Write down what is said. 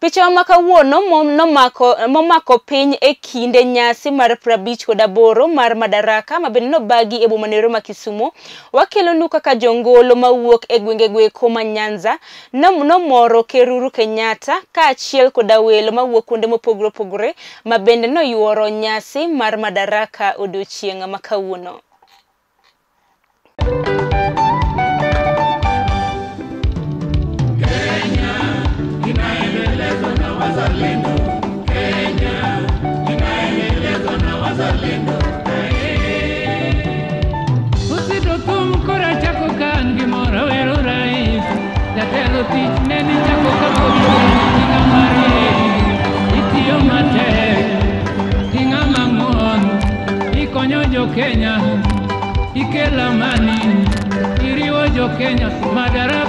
Picha ma kawuono momako piny e kinde nyasi mar 58 mar Madaraka mabende nobagi e boma ma Kisumu wakelo nu kaka jongolo mawuok e gwenge koma Nyanza nomoro Ker Uhuru Kenyatta ka achiel koda welo mawuok kuonde mopogore opogore mabende noyuoro nyasi mar Madaraka odiochieng' ma kawuono. Kenya, ikela mani, iriwo jo Kenya, Madaraka.